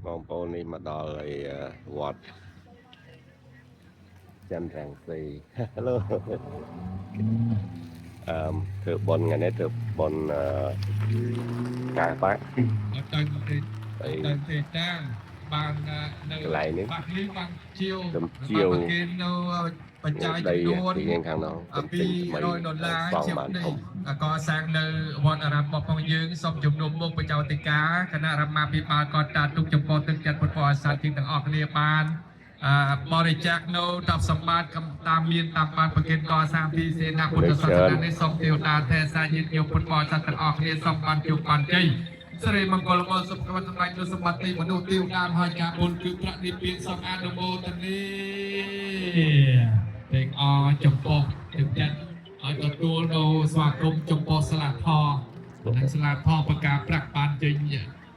បងប្អូននេះមកដល់ហើយវត្តចន្ទរាំងស៊ី Hello ធ្វើបុណ្យថ្ងៃនេះធ្វើបុណ្យកាយបាក់អត់ទៅទេតាបាននៅកន្លែងនេះបាក់នេះបានជាវគេនៅបច្ច័យចំនួនខាងនោះ$200ជាប់នេះកសាងនៅវត្តអារាមរបស់ផងយើងសូមជំនុំមុខបច្ចោតិកាគណៈរាមាភិបាលក៏តាទុកចំពោះទឹកចិត្តពុទ្ធបរិស័ទទាំងអស់គ្នាបានបរិច្ចាគនៅទ្រព្យសម្បត្តិតាមមានតាមបានប្រគិតកសាងទីសេនាពុទ្ធសាសនានេះសូមទេវតាទេសាញាតិញោមពុទ្ធបរិស័ទទាំងអស់គ្នាសូមបានជួបបានជ័យសិរីមង្គលមកសុខភាពសម្រាប់នូវសម្បត្តិមនុស្សទេវតាមហាការបុណ្យគឺប្រាក់និព្វានសូមអនុមោទនាទាំងអស់ចំពោះទឹកចិត្តឲ្យទទួលនៅស្វាគមន៍ចំពោះស្លាធម៌និងស្លាធម៌ប្រការប្រាក់បានចេញ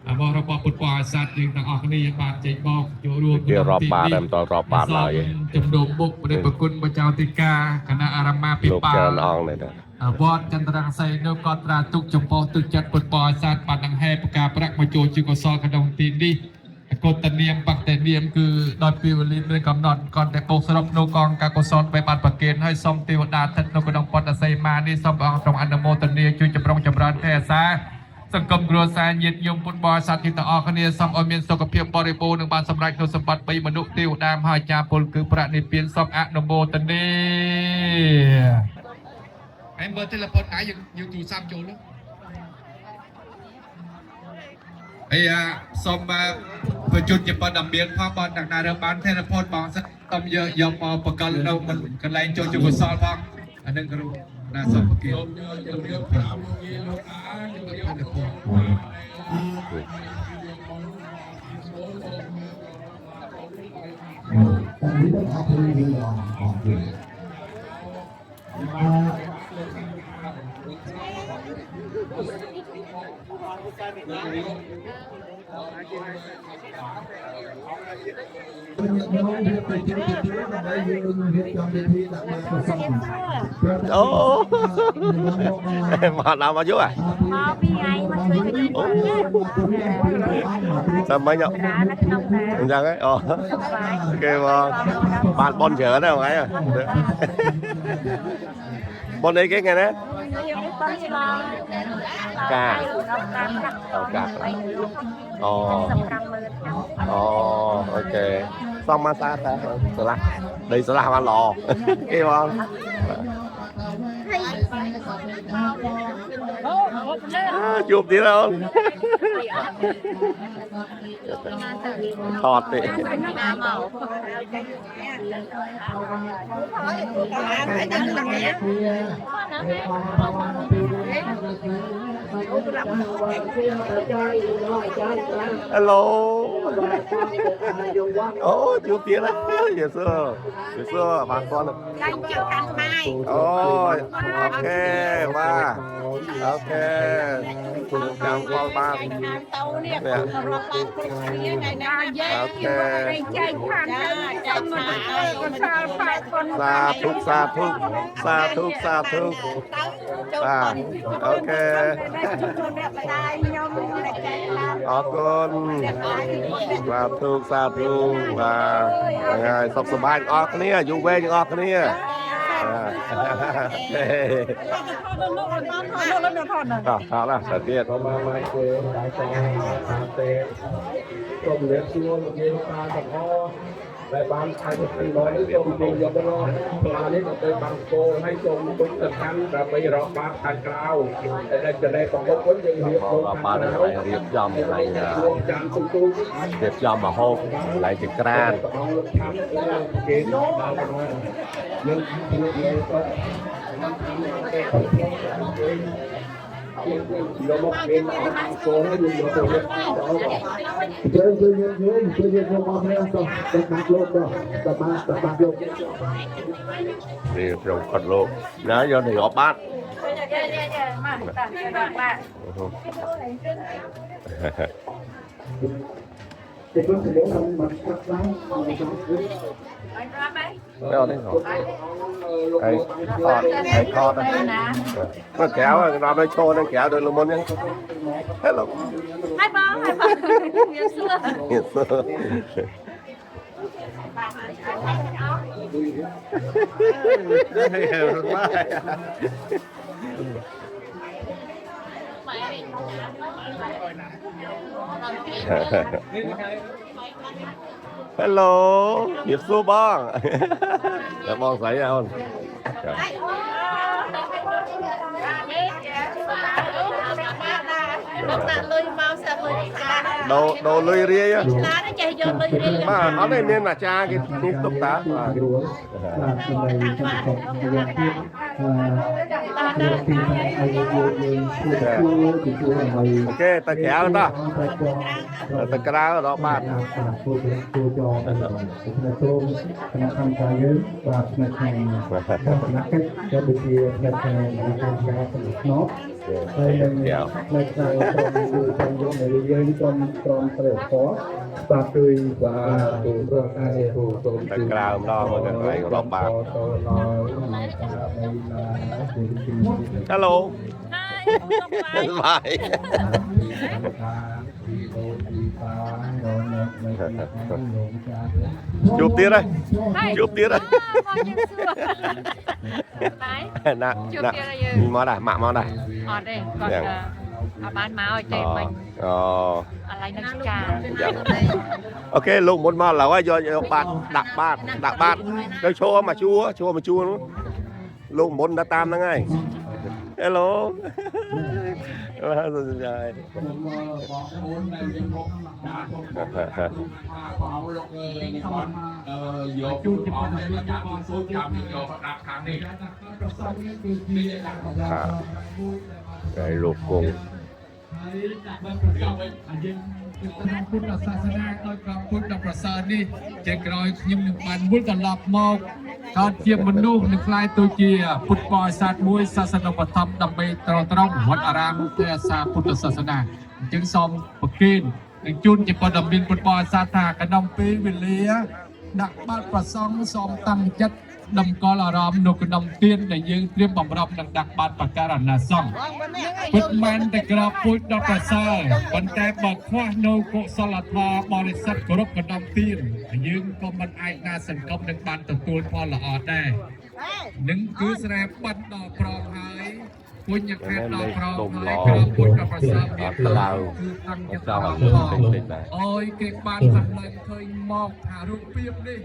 របស់ពុទ្ធបរិស័ទយើងទាំងអស់គ្នាបានចេញមកចូលរួមក្នុងទីនេះមិនតរាប់បានឡើយជំនុំមុខព្រះប្រគុណបច្ចោតិកាគណៈអារាមាភិបាលលោកច្រើនអង្គនេះវត្តចន្ទរាំងសីនៅក៏ត្រាទុកចំពោះទឹកចិត្តពុទ្ធបរិស័ទបានដង្ហែប្រការប្រាក់មកចូលជាកុសលក្នុងទីនេះកតនាមបក្តិនាមគឺដោយពេលវេលាមានកំណត់គាត់តែកោសរពនៅកងការកុសលបែបបានប្រកេនហើយសូមទេវតាស្ថិតនៅក្នុងពុទ្ធសីមានេះសូមអង្គក្នុងអនុមោទនាជួយចម្រុងចម្រើនទេអាសាសង្គមគ្រួសារញាតិញោមពុទ្ធបរិស័ទទាំងអស់គ្នាសូមឲ្យមានសុខភាពបរិបូរណ៍និងបានសម្រេចនូវសម្បត្តិ3មនុស្សទេវតាមហាចារពលគឺប្រាក់និព្វានសូមអនុមោទនាហើយមើលទូរស័ព្ទដៃយើងទូរស័ព្ទចូលនោះហើយសូមបញ្ជូនជាប៉ុណ្ណមានផងបងដាក់ណារើបានទេរផតបងសិនតំយកមកបកលនៅកន្លែងចូលជាកុសលផងអានឹងគ្រូណាសូមប្រគិនលោកប្រាំលោកយាយលោកអាលោកយាយទៅផងនេះទៅអត់មានរឿងអត់អូមកដល់មកយូរមកពីថ្ងៃមកជួយវិញចាំមិញអញ្ចឹងហ៎អូគេមកបានបនច្រើនហ្នឹងថ្ងៃបនអីគេថ្ងៃណាកាអូអូខេxong mà xa xa slah đi slah mà lò kia không chụp tí đâu thọt đi hello ô chụp tí đấy giờ xưa bà con ôi ok ba ok chào con ba xa thúc ba ok ở con và thương xa thương và ngày sắp sửa bay ở cái này dùng về những ở cái này đó là sở tiếtในบ้านใครจะเป็นน้อยที่จมดินยกล้อปลานี้มันเป็นบางโกให้จมทุกตะกันแต่ไปรอบบ้านทางกลาวแต่จะได้ของพวกยังเรียบร้อยบ้านอะไรเรียบยอมอะไรเรียบยอมมาโฮกอะไรจะกรานเราบอกเป็นโซ่ให้ดูโซ่เนี่ยเจอเรื่องมาแล้วก็จะตัดโลกก็จะตัดโลกนี่เราตัดโลกนะย้อนหนีออกบ้านมาตัดบ้าน ไม่เอาได้หรอไอ้ทอดมันแก้วเราไปโชว์นั่นแก้วโดยละมุนยังฮัลโหล hai bó nhiều xưa Hello, nghiệp số bong. Dạ bong sấy ra không? Đồ lươi ria á. Mà nó đây nên là cha cái tục tá. Ok, ta kéo ta. Ta kéo đó bạn. ผู้จองคณะโต้คณะทำการเยอะกว่าคณะแข่งคณะแข่งจะดูดีคณะแข่งในการแข่งสนุกเนาะในในการตรงดูตรงยกในเรื่องตรงตรงเสด็จขอปากดุยกว่าตัวตัวการเรียนรู้ตรง Ta kéo đó mà cái này đó bạn. Hello. Bye. Chụp tiếp đây. Chụp tiếp đây. Nè, nè. Món này, mạ món này. đây còn bán máu chơi mìnhอะไรนักการ Ok, lúc muốn mà là do đặt bát, cái chua mà chua luôn. Lúc muốn đã tam đó ngay. Hello. Rồi. Cái lục cùng. ពុទ្ធសាសនាដោយព្រះពុទ្ធប្រសើរនេះជាក្រោយខ្ញុំនឹងបានវិលត្រឡប់មកកើតជាមនុស្សនឹងខ្លាយទៅជាពុទ្ធបរិស័ទមួយសាសនាបឋមដើម្បីត្រង់វត្តអារាមព្រះសាពុទ្ធសាសនាអញ្ចឹងសូមប្រគេននឹងជូនជាព័ត៌មានពុទ្ធបរិស័ទថាក្នុងពេលវេលាដាក់បាតប្រសងសូមតាំងចិត្តដំកល់អារម្មណ៍នៅក្នុងទានដែលយើងត្រៀមបំរុងនឹងដាក់បាតបការណាសង្ឃពុទ្ធមិនតែក្របពុទ្ធដល់ប្រសើរប៉ុន្តែបើខ្វះនៅកុសលធម៌បរិសុទ្ធគោរពក្នុងទានយើងក៏មិនអាចណាសង្គមនឹងបានទទួលផលល្អដែរនឹងគឺស្រែបាត់ដល់ប្រងហើយពុញ្ញខេត្តដល់ប្រងហើយក្របពុទ្ធដល់ប្រសើរមានគឺតាំងចិត្តដល់អើយគេបានសម្លែងឃើញមកថារូបភាពនេះ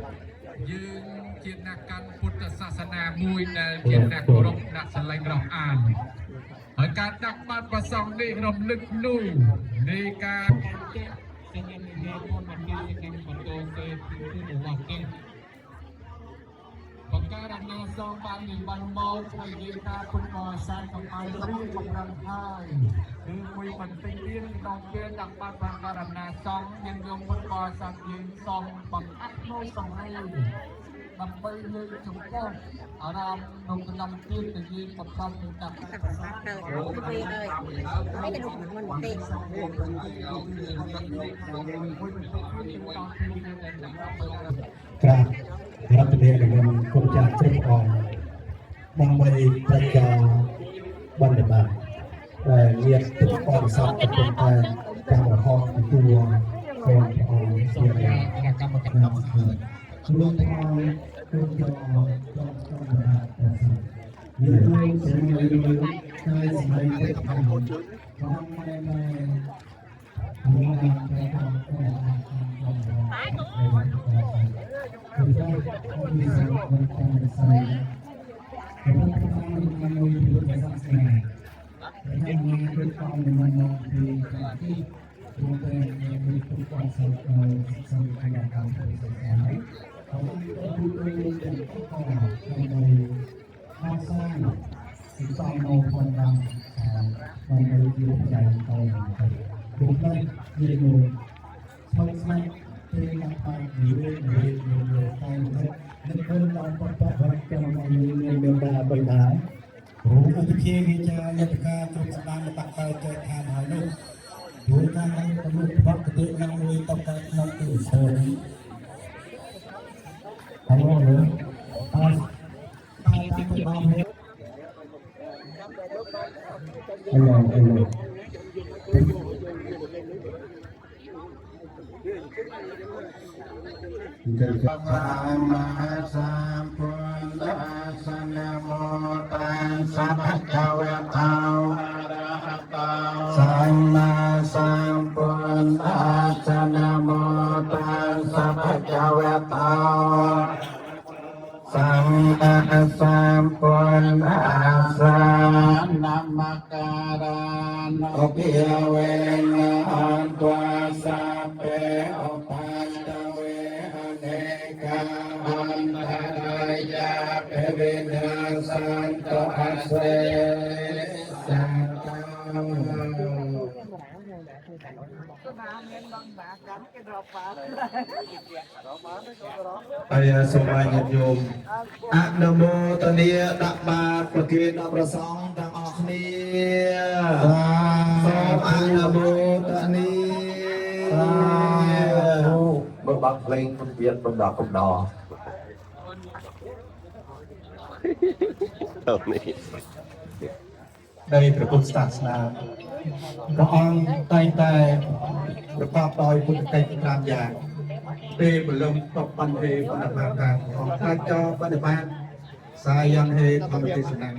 យើងជាអ្នកកាន់ពុទ្ធសាសនាមួយដែលជាអ្នកគោរពអ្នកស្រឡាញ់រស់អានហើយការដាក់បាតប្រសងនេះរំលឹកនោះនៃការសញ្ញានិយាយមកពីក្នុងបន្ទោទេគឺរបស់គេបង្ការអនាសងបាននិបានមកហើយនិយាយថាពុទ្ធបរិស័ទของឲ្យរៀបកម្លាំងហើយគឺមួយបន្តិចទៀតក្នុងពេលដាក់បាតបង្ការអនាសងយើងយកពុទ្ធបរិស័ទយើងសំបង្អាក់នៅសង្ហេដើម្បីលើកចម្ពោះអារម្មណ៍ក្នុងក្នុងទានដែលយើងបង្ខំទៅដាក់ទៅហើយទៅមិនទេក្រាបរដ្ឋាភិបាលគុំចាស់ត្រឹមអង្គដើម្បីប្រជាបណ្ឌបាតញាតិទុកបរិស័ទកំពុងតែតាមរហូតទៅគួរព្រះអង្គជាកម្មកម្មហើយលោកថាគុំចាស់អង្គต้องបានយើងនឹងសម្ដែងហើយសម្ដែងទៅតាមផងតែមកតែคือได้มีสิ่งที่ทำในสมัยแต่ว่าทำมันมันมีอยู่ในสมัยแต่ถ้ามันเป็นความมันมีที่ตัวเองมีความสำคัญสำคัญอย่างการเป็นสมัยเขาดูตัวเองเป็นผู้ก่อทำในข้าวสร้างสิ่งสร้างในคนดังมันมีอยู่ในใจเราดูได้ยืนอยู่ช่วยใช้ที่นักไปหรือไปนั่นคือเราต้องปฏิบัติการในเมืองดาบดารู้อุปเควิจารยตการตรวจสอบมาตักไปเจอทานหายลูกดูการในตำรวจปกติ ពាក្យណាមួយទៅកើតក្នុងទីស្រីហើយនោះអត់តែទីបងនេះអឺសម្មាសម្ពុទ្ធស្សនមោតាសម្បចវៈតោអរហតោសម្មាសម្ពុទ្ធស្សនមោតាសម្បចវៈតោសម្មាសម្ពុទ្ធស្សនមការណោភិវេនអន្តវសាពេអបញ្ចវេអនេកាអន្តរាយាពេវិនាសន្តអសេសន្តហើយសូមឲ្យញាតិញោមអនុមោទនាដាក់បាតប្រគេនដល់ព្រះសង្ឃទាំងអស់គ្នាសូមអនុមោទនាបើបាក់ភ្លេងពុទ្ធវិទ្យាបណ្ដោះកំដរទៅនេះ នៃព្រះពុទ្ធសាសនាព្រះអង្គតែងតែប្រកបដោយពុទ្ធកិច្ច5យ៉ាងពេលបលំតបបញ្ហេបដិបាតាអង្គកាចោបដិបាតសាយន្តហេធម្មទេសនា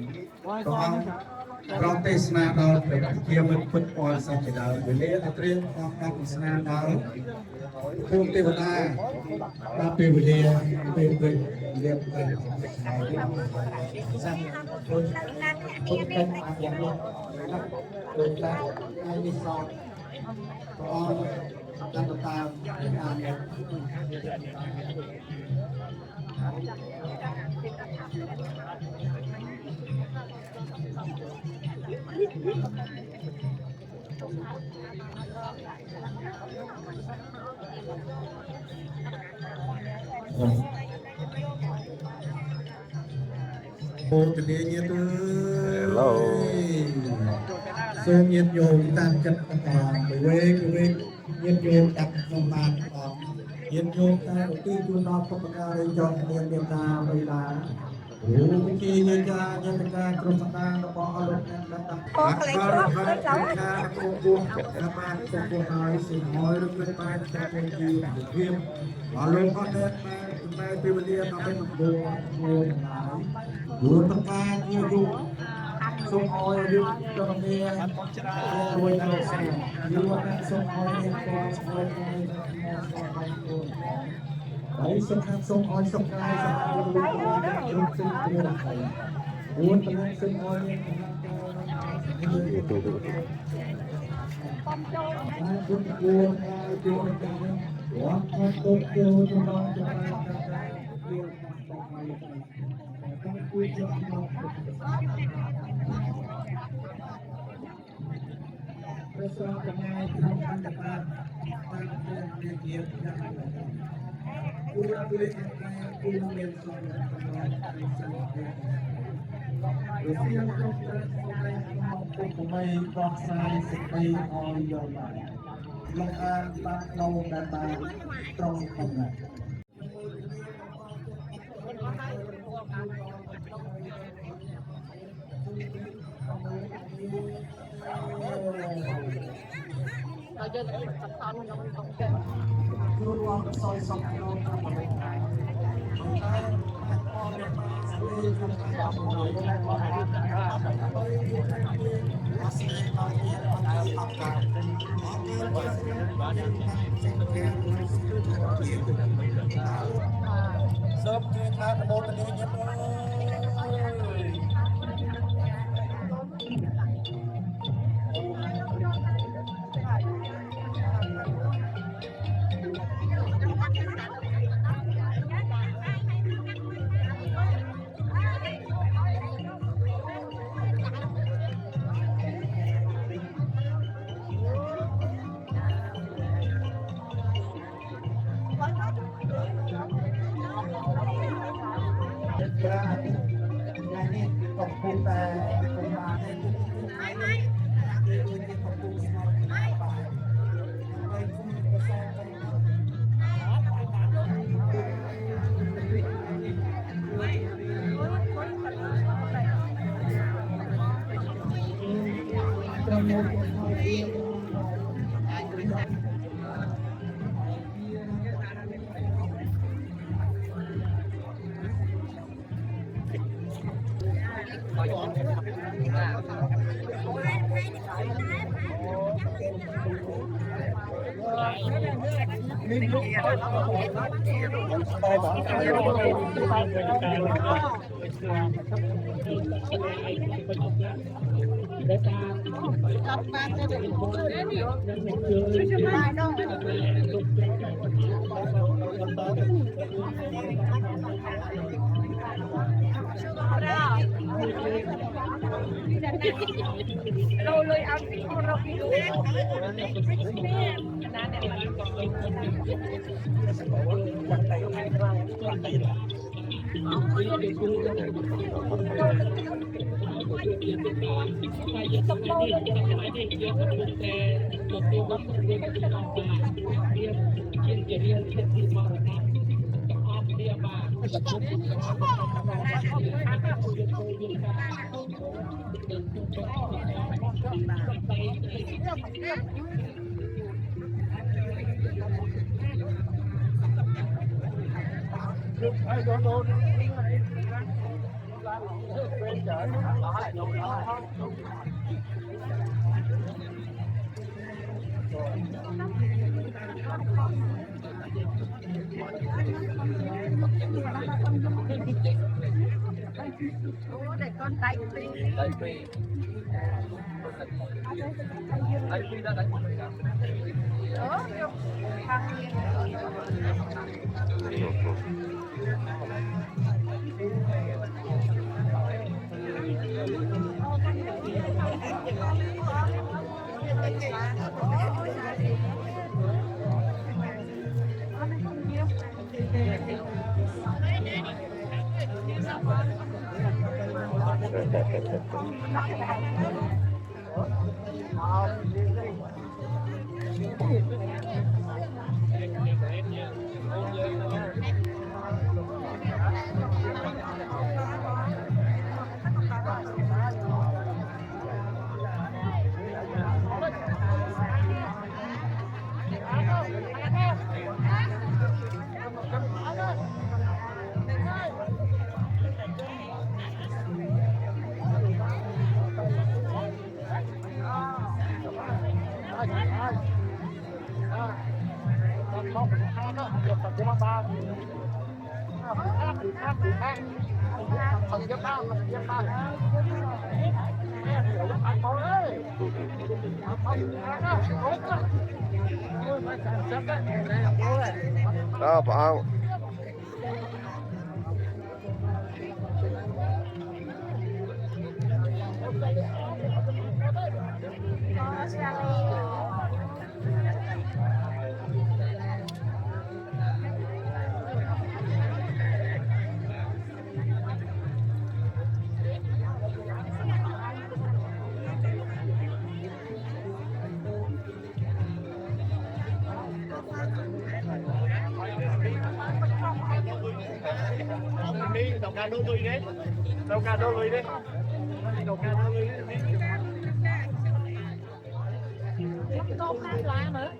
ព្រះអង្គប្រងទេសនាដល់ព្រះជាមិត្តពុទ្ធអរសច្ចដើវេលាអត្រៀមអង្គទេសនាដល់ភូមិទេវតាដល់ពេលវេលាពេលព្រឹកលៀបពេលថ្ងៃសាពុទ្ធកិច្ចយ៉ាងនេះដូចតែថ្ងៃនេះសពព្រះអង្គកាន់តាមតាមអូទនាញាតិ Hello សូមញាតិញោមតាមចិត្តផងទៅវេញាតិញោមដាក់ក្នុងបានផងញាតិញោមតែឧទ្ទិសជូនដល់ពុទ្ធការីចងមានមេត្តាបិតាអូវិគិយាចាយន្តការក្រុមសម្ដានរបស់អលោកអ្នកដាក់អូកលេចគ្រាប់ទៅចោលការគោគួរតាមបានគោគួរហើយសិនហើយរឹកទៅបានតែពេលជាភាពអលោកអត់តែពេលវេលាដល់ពេល9មួយហើយរួចต้องการជាយុសូមឲ្យយើងទៅមានរួយដល់ស្រីយើងសូមឲ្យមានកូនស្រីហើយសូមឲ្យសុខកាយសុខចិត្តយើងជិះទៅហើយរួចទៅសូមឲ្យមានកំពុងគួរជួយទៅវត្តទៅទៅដល់ទៅគួយជាប់មកប្រសងកំណែក្នុងអន្តរបានតាមព្រះជាយ៉ាងគួរគួយគួរមានសំណាក់កំណែក្នុងសង្គមរសៀងគ្រប់ត្រឹមសម្រាប់មកពុទ្ធមីដោះស្រាយសេចក្តីឲ្យយល់បានលោកអានបាននៅដែលបានត្រង់កំណត់เราจะได้สัมพันธ์กับมันต้องแก้รู้ว่าซอยสองโลกมันเป็นไงសូមជួយថាតបតនេះញឹមស đó phải không? Đầu ca đôi lùi đấy, đầu ca đôi lùi đấy, đầu ca đôi lùi đấy. Tôm ăn lá nữa.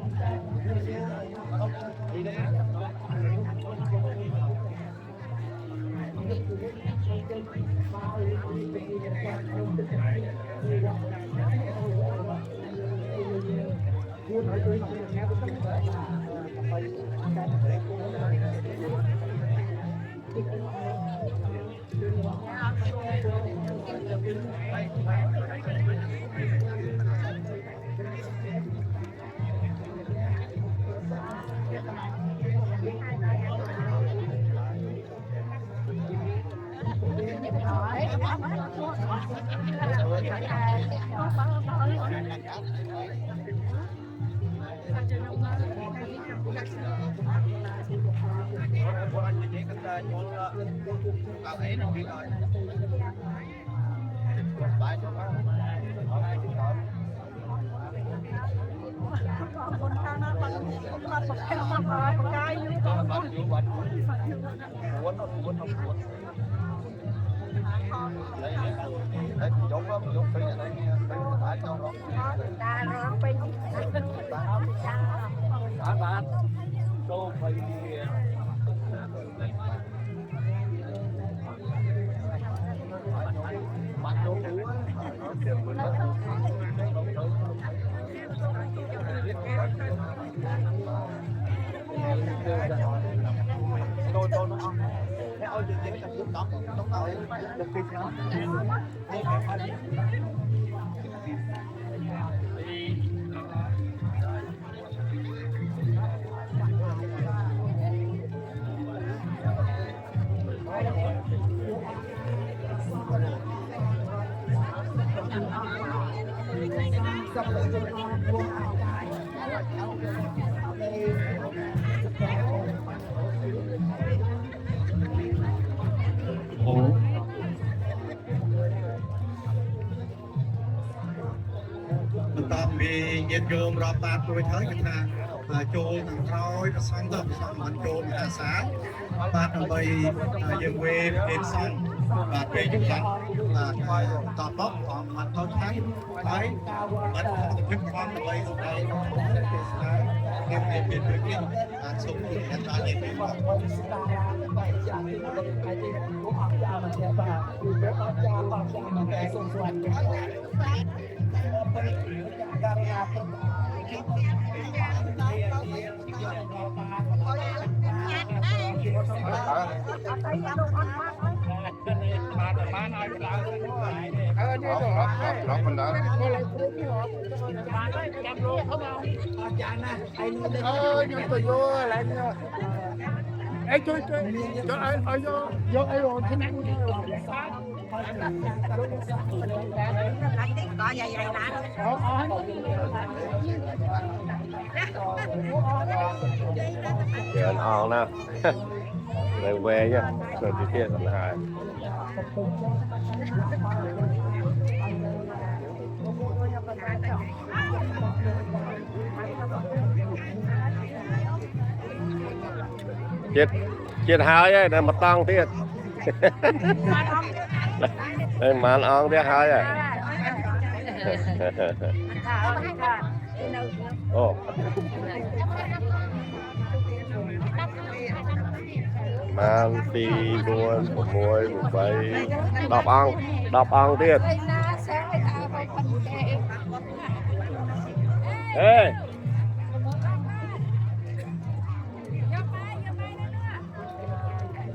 Bạn โอ้ បន្ទាប់ពីញាតិញោមរាប់បាតរួចហើយគឺថាចូលខាងក្រោយប្រសងទៅប្រសងមិនចូលមហាសាលបាទដើម្បីយើងវេពេនសងបាទពេលយើងចាត់តបតអមមិនទៅឆ្នាំហើយបាត់ទឹកផងដើម្បីស្ដែងទេសនាគេមានពេលដូចនេះអាចសូមជម្រាបដល់ញាតិញោមล็อกมันแล้วยังตัวโย่อะไรเนี่ยไอ้ช่วยเอาโยไอ้โรที่นั่งcó dày dày lá Giờ on nè rồi về nha rồi đi kia là hai chết hai ấy là một tông thiệt đây mà on thiệt hai à ô mang đi buôn một môi một bay đọc on thiệt ê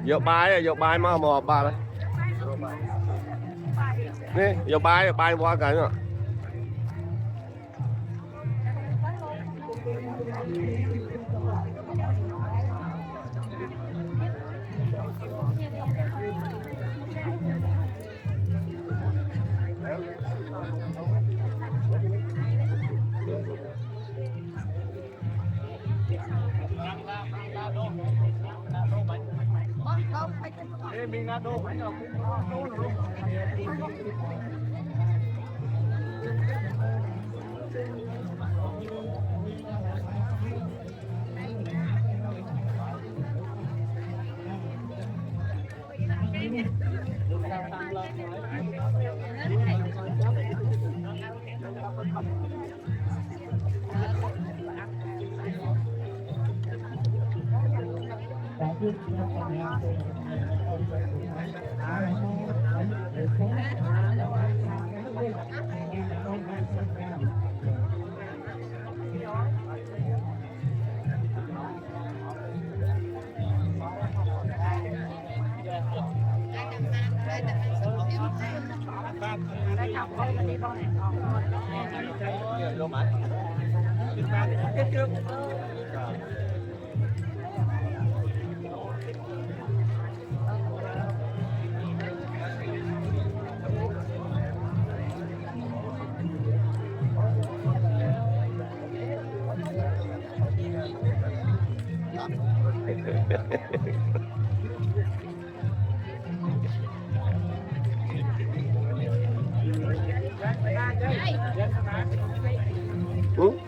vô bài mà một bà đấy nè vô bài qua cái nữa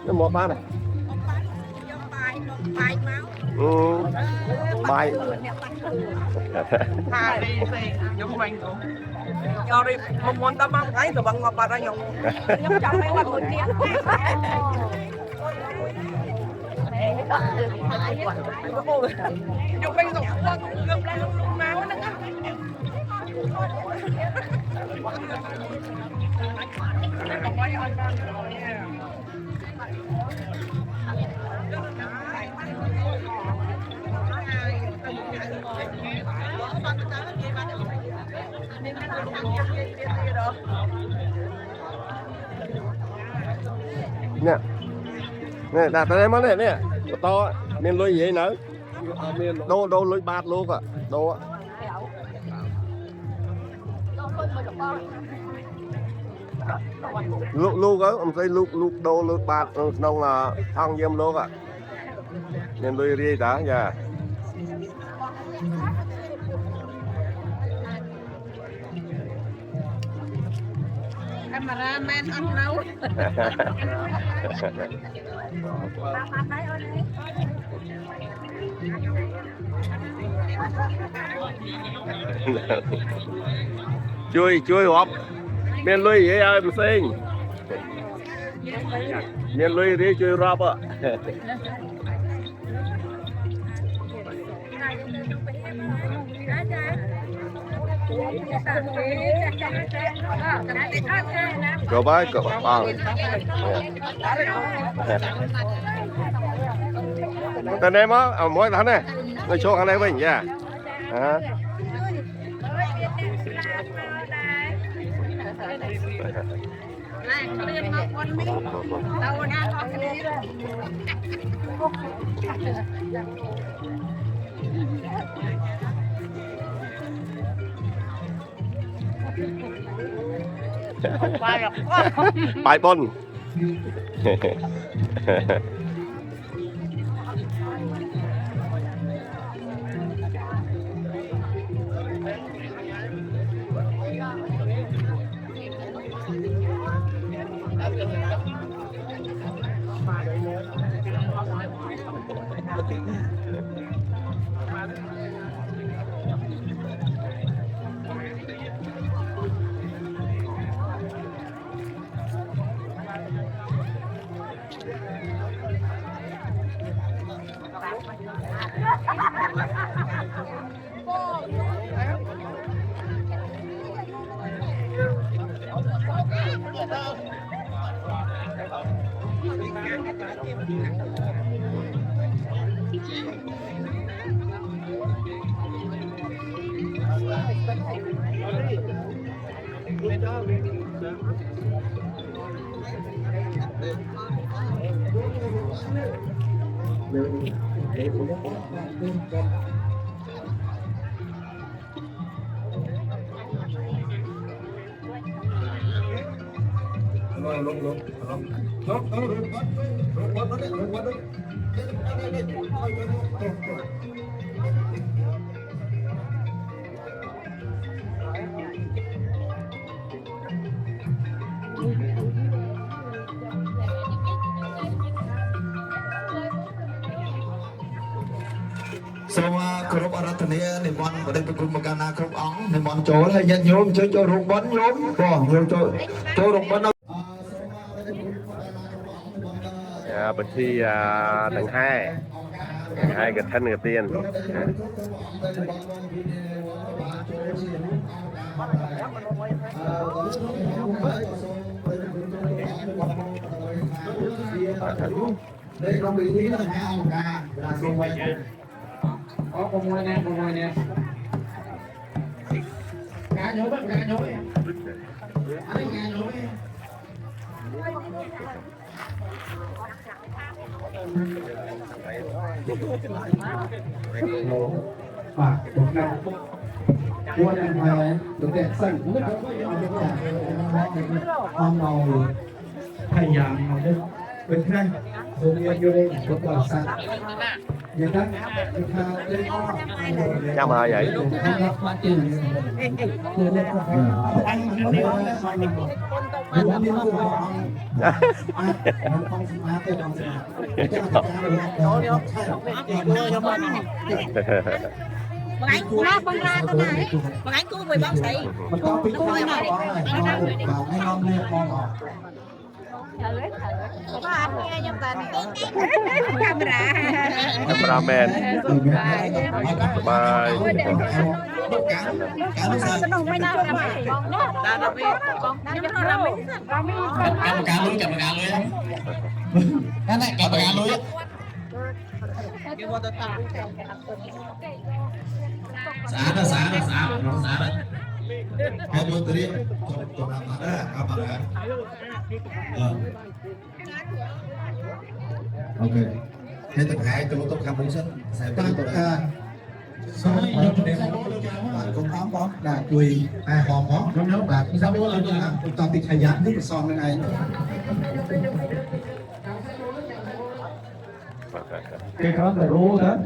nó một ba này bài giống mình cho đi không muốn tao mang thấy rồi bằng ngọc bà ra dùng giống chồng mấy quanh người kia dùng mình dùng ngược lại luôn máu nó nè đặt tay em nè to miền lưới gì nữa đô lưới bát luôn à đô lúc á ông thấy lúc đô lưới bát nông là thăng dâm luôn à miền lưới gì đã nha Cameraman ăn nấu. chui hộp miền lưới gì em xin miền lưới đi chui rập á rồi bái cậu bằng tên em á mỗi tháng này nó cho thằng này mình nha bài bôn Sau cướp ở đây thì niệm mòn ở đây tôi cùng một cái nào cướp ống niệm mòn chỗ là nhận nhôm cho rụng bắn nhôm bỏ nhiều cho rụng bắn đâu bên khi tầng 2 cái thân người tiền đây không bị tí là hai ông ca là không quay có con môi nè cá nhối bắt cá nhối cá nhối và một năm quân anh phải được đẹp xanh cũng có ông nào thầy giảng nào đây bên đây dùng yên vô đây một quả sạch vậy đó chào mời vậy Bằng ra con này, bằng anh cũng 10 bông xí. Nó thôi này. Có anh nghe trong tình cameraman bye senang main apa tapi hai đôi tụi đi chụp làm bạn đó các bạn ạ ok thế tất hai cho tôi cầm bốn sân sẽ tăng tất cả soi những cái bạn cũng ám bón là đùi hòm bón nó nhớ bạn sao bố là toàn tịch hay dán nước son này cái đó là rô đó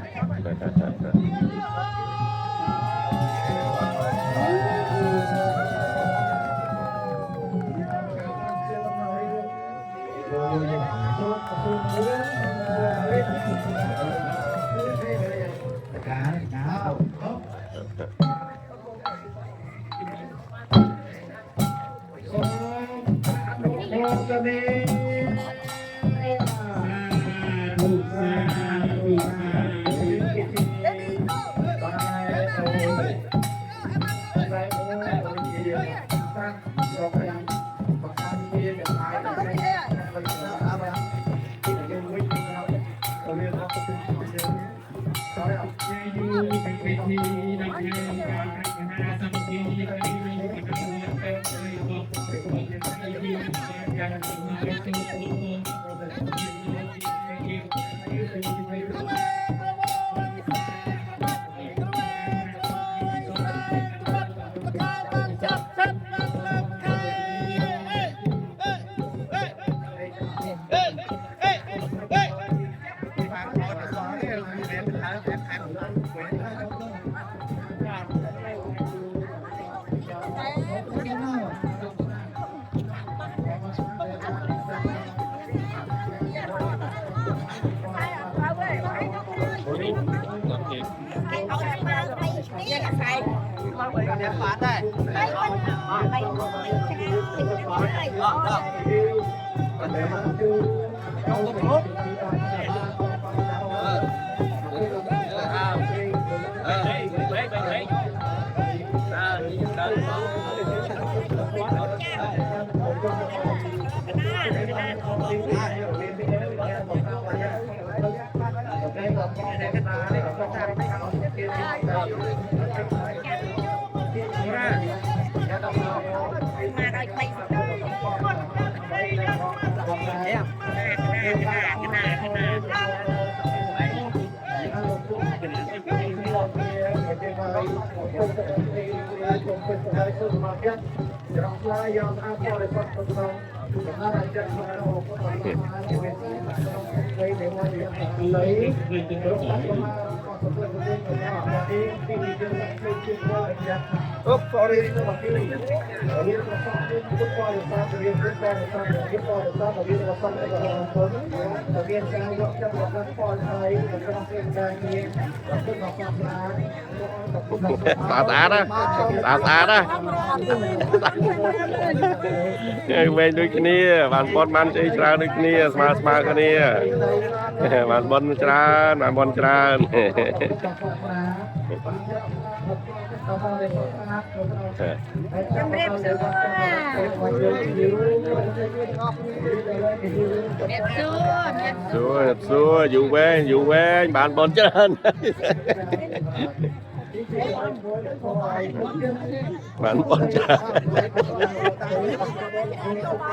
tạ đó bên đôi kia bạn bón man chơi ra đôi kia smart kia bạn bón ra xua dù quen bạn bón trên bạn bón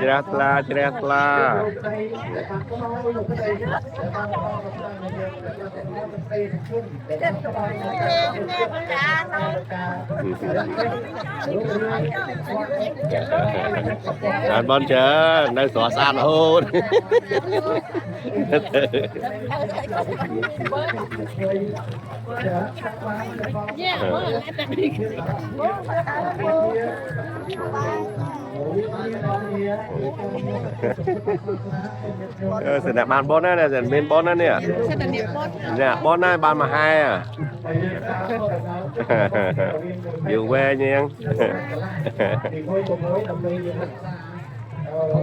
ceratla bạn bón chờ nơi xóa san hôn sẽ là bàn bón này là bên bón nè nè bón này bàn mà hai à nhiều que nha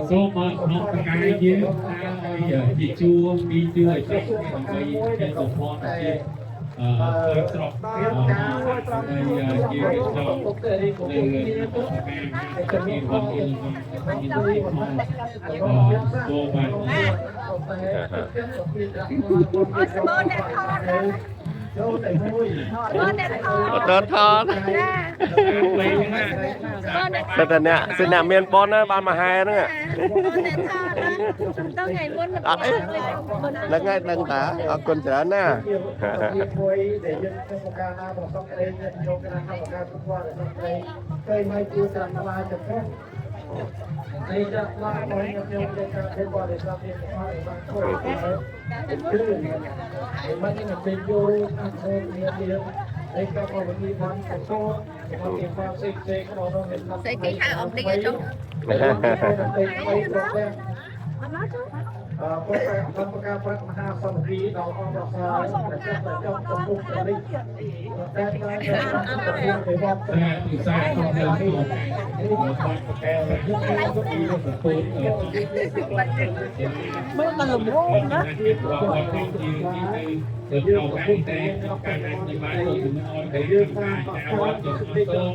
số mà nó cái dưới chị chua đi chưa chạy đi trên tổ phone này trọc เดินทอนแต่เนี่ยสินะเมียนปอนนะบ้านมาไฮนะ ต้องไงมุน นักง่ายนักตาเอาคนเสือหน้า sẽ ký hai ông đi ở trong ประกาศพระมหาสมภีดอกออกดอกสายแต่เจ้าเจ้าตมุกตะลิแต่การเดินทางไปวัด ที่สร้างของเราที่บ้านแก้วยุคนี้ก็มีระบบปูน ไม่มันหลุมโง่นะ เดี๋ยวเอาไปแต่การในที่บ้านเราถึงเอาไปเรื่องการแต่ว่าจะไม่ต้อง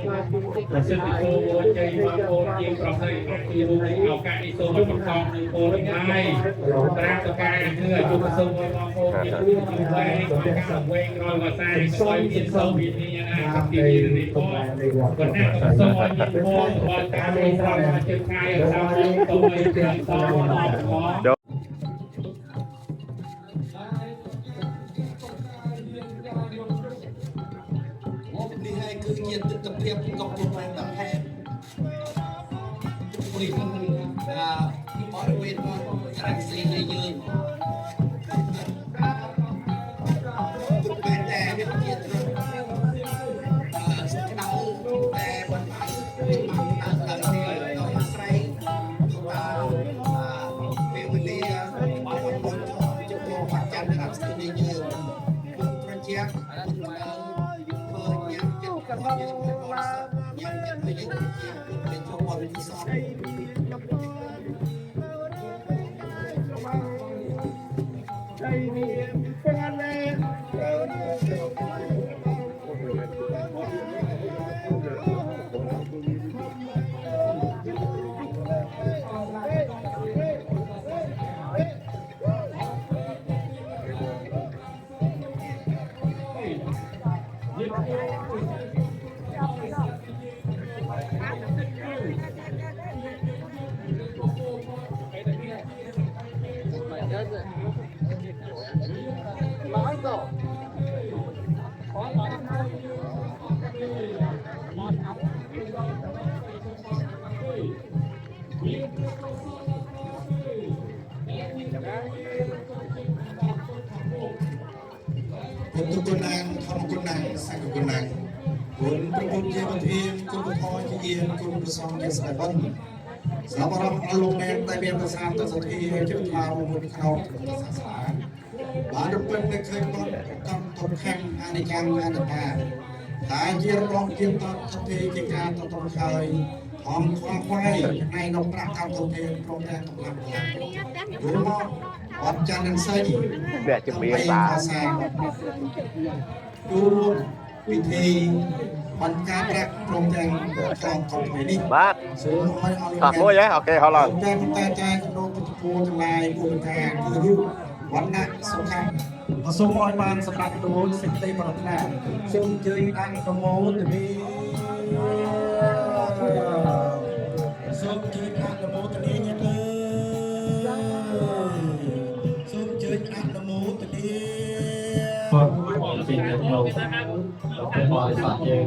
แต่ซึ่งโอ้ใจว่าโอ้ยิงเราได้ที่รู้เอาการอิโซมันประกอบในโอ้ได้ตราตะการเนื้อจุดส่งมาโอ้ยิงรู้ยิงไว้การเวงรอยว่าใส่ซอยยิงโซบินนี่นะครับที่มีในโอ้คนนั้นต้องซอยยิงโอ้ว่าการลงเราจะใครเราต้องไปเตือนซอยขอ នេះហើយគឺជាទស្សនភាពកំពុងតែតាមផែនព្រោះបរិវេណរកស៊ីនៃយើងទុកបែរតែវាជាស្ក្តៅតែបន្ថែមតាមនេះឲ្យអាស្រ័យពេលវេលាបានបំពេញចំពោះបច្ច័យរកស៊ីនៃយើងប្រជាក់ยังจะไม่ได้เป็นช่วงวันที่สองคุณกุนังทำกุนังสังกุนังคุณประพุทธเจ้าเทียนคุณพรเยียนคุณประสงค์เยสไอบันสำหรับอารมณ์ในแต่เบียนประสานตัดสติจุดทาวมุนเขาศาสนาบาดเป็นในเคยบนกำทบแข่งอาณิจังอาณิตาหายเยี่ยมรองเยี่ยมตัดสติกิจการต่อตรงเคยหอมความไว้ในนกปรักกำทบเทียนโปรแกรมกำลังดูมองวัดจันทร์ไซ เบียดจะเบียดตา ดูวิธีบรรการแรกโปรแกรมของของไหนนี่ บาส สูงน้อยเอา ถอดมวยยังโอเคเขาหลอน โปรแกรมแต่ใจโดนตุกูทลายบูรณาคือรูปวันนะสงครามผสมออยบานสกัดตัวสิทธิ์ปรารถนาซึ่งเจออังตโมตนีซึ่งเจออังตโมตนีเนี่ยซึ่งเจออังตโมตนี สิ่งที่เราเป็นบริษัทเอง